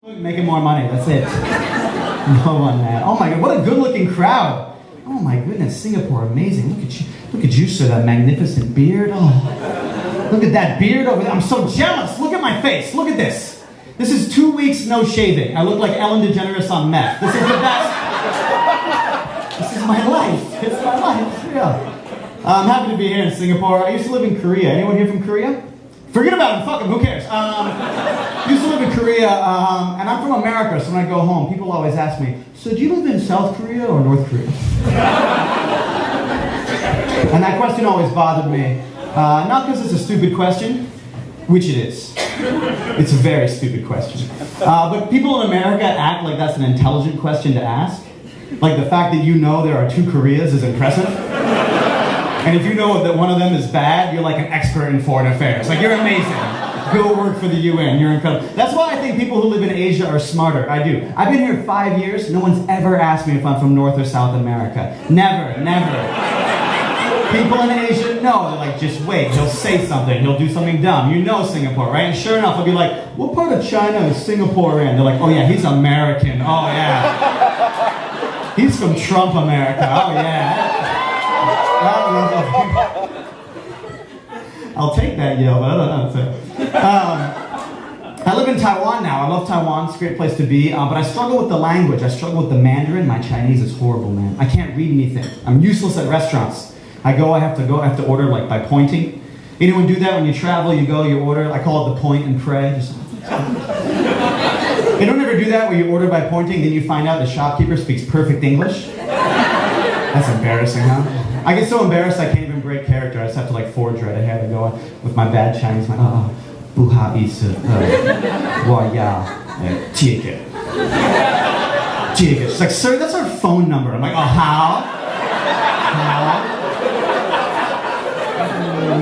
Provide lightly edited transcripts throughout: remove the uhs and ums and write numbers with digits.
Making more money, that's it. No one, man. Oh my god, what a good-looking crowd. Oh my goodness, Singapore, amazing. Look at you, sir, that magnificent beard. Oh, look at that beard over there. I'm so jealous. Look at my face. Look at this. This is 2 weeks no shaving. I look like Ellen DeGeneres on meth. This is the best. This is my life. It's my life. Yeah. I'm happy to be here in Singapore. I used to live in Korea. Anyone here from Korea? Forget about him, fuck him, who cares? Used to live in Korea, and I'm from America, so when I go home, people always ask me, so do you live in South Korea or North Korea? And that question always bothered me. Not because it's a stupid question, which it is. It's a very stupid question. But people in America act like that's an intelligent question to ask. Like the fact that you know there are two Koreas is impressive. And if you know that one of them is bad, you're like an expert in foreign affairs. Like, you're amazing. Go work for the UN, you're incredible. That's why I think people who live in Asia are smarter. I do. I've been here 5 years, no one's ever asked me if I'm from North or South America. Never, never. People in Asia know, they're like, just wait, he'll say something, he'll do something dumb. You know Singapore, right? And sure enough, I'll be like, what part of China is Singapore in? They're like, oh yeah, he's American, oh yeah. He's from Trump America, oh yeah. I'll take that yell, but I don't know. I live in Taiwan now. I love Taiwan. It's a great place to be. But I struggle with the language. I struggle with the Mandarin. My Chinese is horrible, man. I can't read anything. I'm useless at restaurants. I have to order like by pointing. Anyone do that when you travel? You go, you order. I call it the point and pray. You don't ever do that where you order by pointing, then you find out the shopkeeper speaks perfect English? That's embarrassing, huh? I get so embarrassed I can't even break character. I just have to like forge right ahead and go with my bad Chinese. Like, bu hao yi si, wo yao jie ge. She's like, sir, that's our phone number. I'm like, oh, how? How?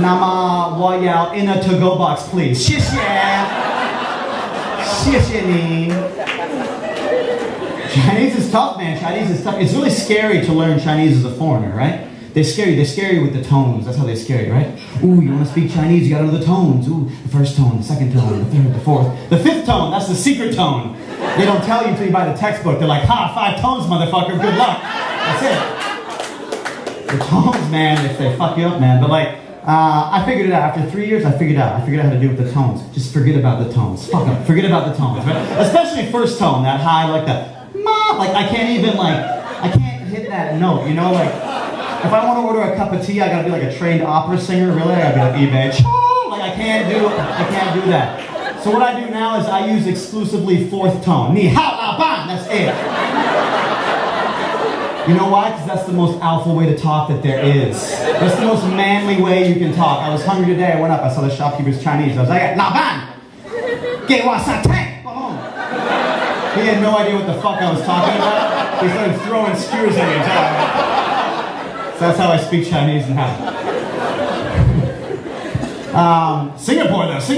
Nama wo yao in a to-go box, please. 谢谢. 谢谢你. Chinese is tough, man. Chinese is tough. It's really scary to learn Chinese as a foreigner, right? They scare you with the tones. That's how they scare you, right? Ooh, you want to speak Chinese, you gotta know the tones. Ooh, the first tone, the second tone, the third, the fourth. The fifth tone, that's the secret tone. They don't tell you until you buy the textbook. They're like, ha, 5 tones, motherfucker, good luck. That's it. The tones, man, if they fuck you up, man. But like, I figured it out. After 3 years, I figured out how to do it with the tones. Just forget about the tones. Fuck them. Forget about the tones, right? Especially first tone, that high, like the, ma, like I can't hit that note, you know, like, if I want to order a cup of tea, I gotta be like a trained opera singer, really? I gotta be like, eBay, like I can't do that. So what I do now is I use exclusively 4th tone. Ni hao la ban, that's it. You know why? Because that's the most alpha way to talk that there is. That's the most manly way you can talk. I was hungry today, I went up, I saw the shopkeeper's Chinese. I was like, la ban! Ge wa satay! He had no idea what the fuck I was talking about. He started throwing skewers at me. So that's how I speak Chinese now. Singapore though, this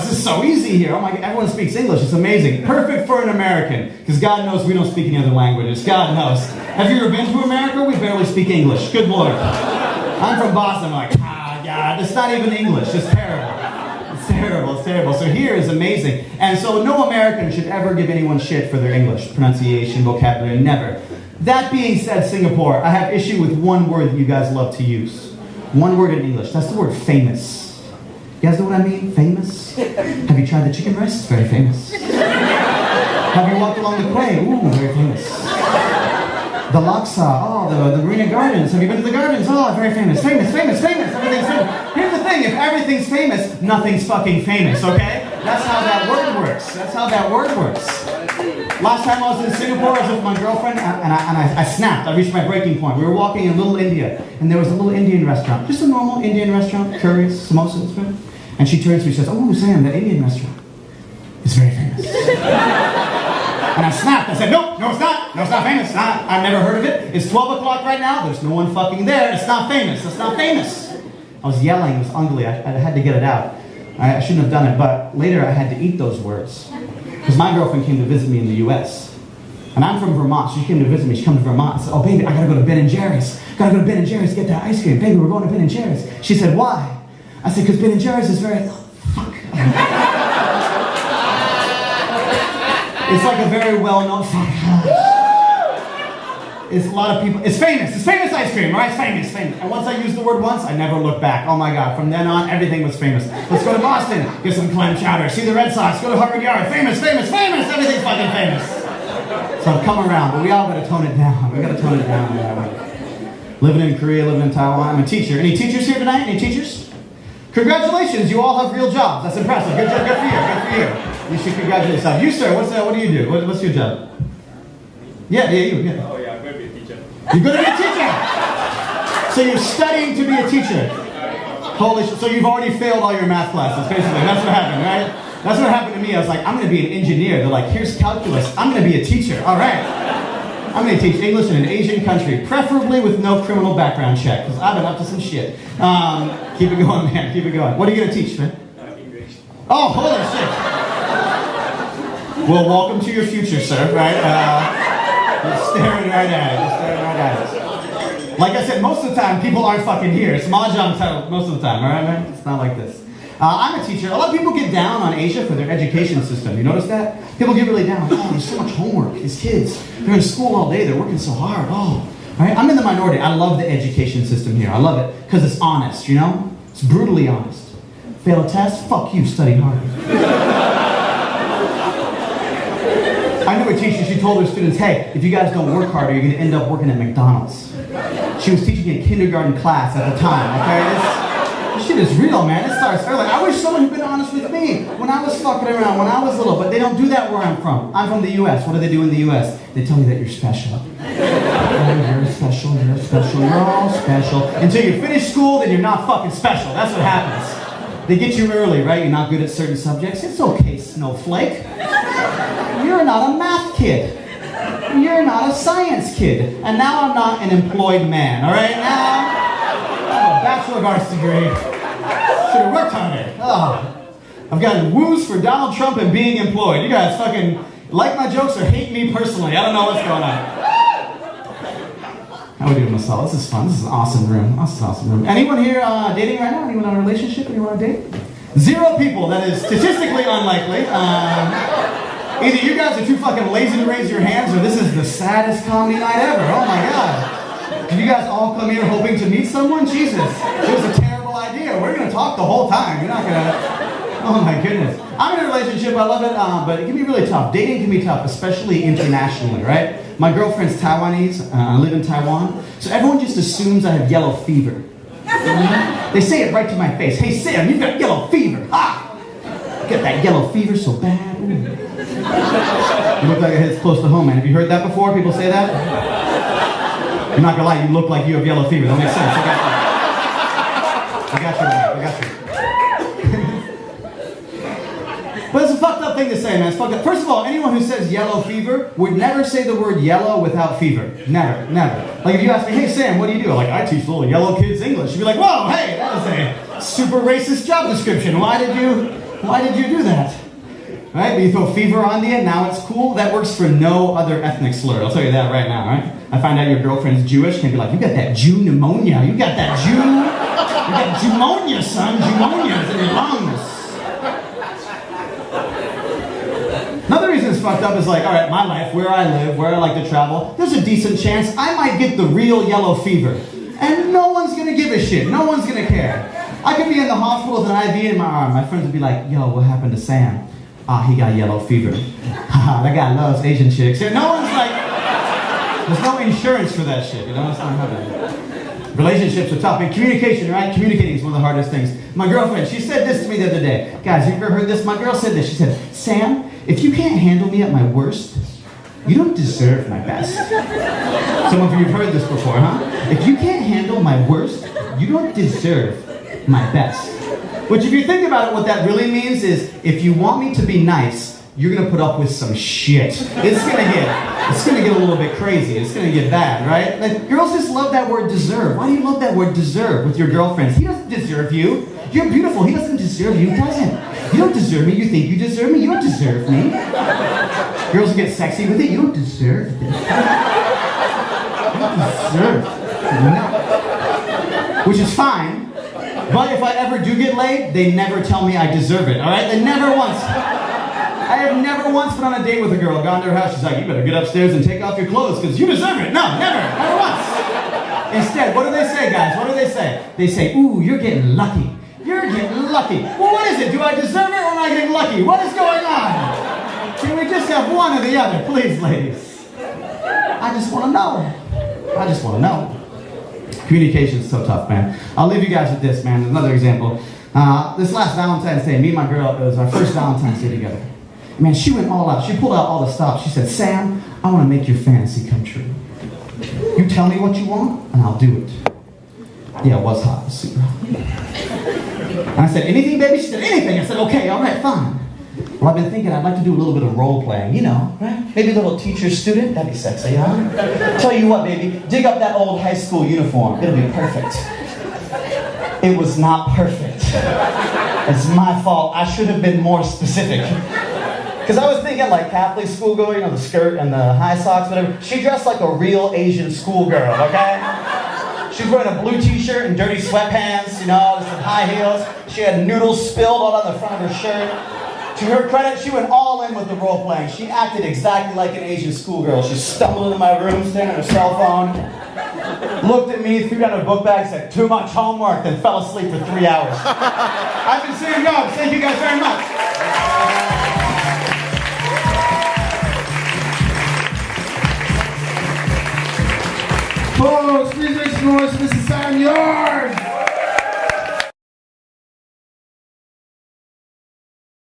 is so easy here. Oh my God, everyone speaks English, it's amazing. Perfect for an American, because God knows we don't speak any other languages. God knows. Have you ever been to America? We barely speak English. Good Lord. I'm from Boston, I'm like, God, it's not even English, it's terrible. It's terrible. So here is amazing. And so no American should ever give anyone shit for their English, pronunciation, vocabulary, never. That being said, Singapore, I have issue with one word that you guys love to use. One word in English. That's the word famous. You guys know what I mean? Famous? Have you tried the chicken rice? It's very famous. Have you walked along the quay? Ooh, very famous. The Laksa, the Marina Gardens. Have you been to the gardens? Oh, very famous. Famous. Everything's famous. Here's the thing, if everything's famous, nothing's fucking famous, okay? That's how that word works. Last time I was in Singapore, I was with my girlfriend, and I snapped. I reached my breaking point. We were walking in Little India, and there was a little Indian restaurant. Just a normal Indian restaurant, curries, samosas, right? And she turns to me and says, oh, Sam, that Indian restaurant is very famous. And I snapped. I said, no, it's not. No, it's not famous. I've never heard of it. It's 12 o'clock right now. There's no one fucking there. It's not famous. I was yelling. It was ugly. I had to get it out. I shouldn't have done it, but later I had to eat those words. Because my girlfriend came to visit me in the US. And I'm from Vermont, so she came to visit me. She came to Vermont and said, oh baby, I gotta go to Ben & Jerry's. Gotta go to Ben & Jerry's to get that ice cream. Baby, we're going to Ben & Jerry's. She said, why? I said, because Ben & Jerry's is very, fuck. It's like a very well-known. It's a lot of people. It's famous. It's famous ice cream, right? It's famous, famous. And once I used the word once, I never looked back. Oh my God! From then on, everything was famous. Let's go to Boston, get some clam chowder. See the Red Sox. Go to Harvard Yard. Famous, famous, famous. Everything's fucking famous. So I've come around, but we all gotta tone it down. We gotta tone it down. Living in Korea, living in Taiwan. I'm a teacher. Any teachers here tonight? Any teachers? Congratulations, you all have real jobs. That's impressive. Good job. Good for you. Good for you. You should congratulate yourself. You, sir. What do you do? What's your job? Yeah, you. Yeah. Oh yeah, I'm going to be a teacher. You're going to be a teacher. So you're studying to be a teacher. Holy shit! So you've already failed all your math classes. Basically, that's what happened, right? That's what happened to me. I was like, I'm going to be an engineer. They're like, here's calculus. I'm going to be a teacher. All right. I'm going to teach English in an Asian country, preferably with no criminal background check, because I've been up to some shit. Keep it going, man. Keep it going. What are you going to teach, man? English. Oh, holy shit. Well, welcome to your future, sir, right? You're staring right at it. You're staring right at it. Like I said, most of the time, people aren't fucking here. It's mahjong time most of the time, all right, man? It's not like this. I'm a teacher. A lot of people get down on Asia for their education system. You notice that? People get really down. Oh, there's so much homework. These kids, they're in school all day. They're working so hard. Oh, right? I'm in the minority. I love the education system here. I love it because it's honest, you know? It's brutally honest. Fail a test? Fuck you, study hard. I knew a teacher, she told her students, hey, if you guys don't work harder, you're going to end up working at McDonald's. She was teaching a kindergarten class at the time, okay? This shit is real, man. It starts early. I wish someone had been honest with me when I was fucking around, when I was little, but they don't do that where I'm from. I'm from the U.S. What do they do in the U.S.? They tell you that you're special. Oh, you're special, you're all special. Until you finish school, then you're not fucking special. That's what happens. They get you early, right? You're not good at certain subjects. It's okay, snowflake. You're not a math kid. You're not a science kid. And now I'm not an employed man, all right? Now I have a Bachelor of Arts degree. Should have worked harder. Oh. I've gotten woos for Donald Trump and being employed. You guys fucking like my jokes or hate me personally. I don't know what's going on. How are we doing, Masala? This is fun. This is an awesome room. This is an awesome room. Anyone here dating right now? Anyone on a relationship? Anyone on a date? 0 people. That is statistically unlikely. Either you guys are too fucking lazy to raise your hands, or this is the saddest comedy night ever. Oh my God. Did you guys all come here hoping to meet someone? Jesus. It was a terrible idea. We're going to talk the whole time. You're not going to... Oh my goodness. I'm in a relationship. I love it, but it can be really tough. Dating can be tough, especially internationally, right? My girlfriend's Taiwanese. I live in Taiwan. So everyone just assumes I have yellow fever. They say it right to my face. Hey, Sam, you've got yellow fever. Ah! You got that yellow fever so bad. You look like it hits close to home, man. Have you heard that before? People say that? I'm not gonna lie, you look like you have yellow fever. That makes sense. I got you. But it's a fucked up thing to say, man. It's fucked up. First of all, anyone who says yellow fever would never say the word yellow without fever. Never, never. Like if you ask me, hey Sam, what do you do? I'm like, I teach little yellow kids English. You'd be like, whoa, hey, that was a super racist job description. Why did you do that? Right? But you throw fever on the end, now it's cool. That works for no other ethnic slur. I'll tell you that right now, right? I find out your girlfriend's Jewish, can be like, you got that Jew pneumonia. You got that pneumonia, son. Pneumonia's in your lungs. Another reason it's fucked up is like, all right, my life, where I live, where I like to travel, there's a decent chance I might get the real yellow fever. And no one's gonna give a shit. No one's gonna care. I could be in the hospital with an IV in my arm. My friends would be like, yo, what happened to Sam? Ah, he got yellow fever. Haha, that guy loves Asian chicks. And no one's like, there's no insurance for that shit, you know? It's not happening. Relationships are tough. And communication, right? Communicating is one of the hardest things. My girlfriend, she said this to me the other day. Guys, you ever heard this? My girl said this. She said, Sam, if you can't handle me at my worst, you don't deserve my best. Some of you have heard this before, huh? If you can't handle my worst, you don't deserve my best. Which if you think about it, what that really means is, if you want me to be nice, you're gonna put up with some shit. It's gonna get a little bit crazy. It's gonna get bad, right? Like, girls just love that word deserve. Why do you love that word deserve with your girlfriends? He doesn't deserve you. You're beautiful. He doesn't deserve you. He doesn't. You don't deserve me. You think you deserve me. You don't deserve me. Girls get sexy with it. You don't deserve this. You don't deserve no. Which is fine. But if I ever do get laid, they never tell me I deserve it, all right? They never once. I have never once been on a date with a girl, gone to her house, she's like, you better get upstairs and take off your clothes because you deserve it. No, never once. Instead, what do they say, guys? What do they say? They say, ooh, you're getting lucky. You're getting lucky. Well, what is it? Do I deserve it or am I getting lucky? What is going on? Can we just have one or the other, please, ladies? I just want to know. I just want to know. Communication is so tough, man. I'll leave you guys with this, man. Another example. This last Valentine's Day, me and my girl, it was our first Valentine's Day together. Man, she went all out. She pulled out all the stops. She said, Sam, I want to make your fantasy come true. You tell me what you want, and I'll do it. Yeah, it was hot. It was super hot. And I said, anything, baby? She said, anything. I said, okay, all right, fine. Well, I've been thinking I'd like to do a little bit of role playing, you know, right? Maybe a little teacher-student. That'd be sexy, huh? Tell you what, baby, dig up that old high school uniform. It'll be perfect. It was not perfect. It's my fault. I should have been more specific. Because I was thinking like Catholic schoolgirl, you know, the skirt and the high socks, whatever. She dressed like a real Asian schoolgirl, okay? She was wearing a blue t-shirt and dirty sweatpants, you know, some high heels. She had noodles spilled all on the front of her shirt. To her credit, she went all in with the role playing. She acted exactly like an Asian schoolgirl. She stumbled into my room, staring at her cell phone, looked at me, threw down her book bag, said, too much homework, then fell asleep for 3 hours. I've been Sam Young. Thank you guys very much.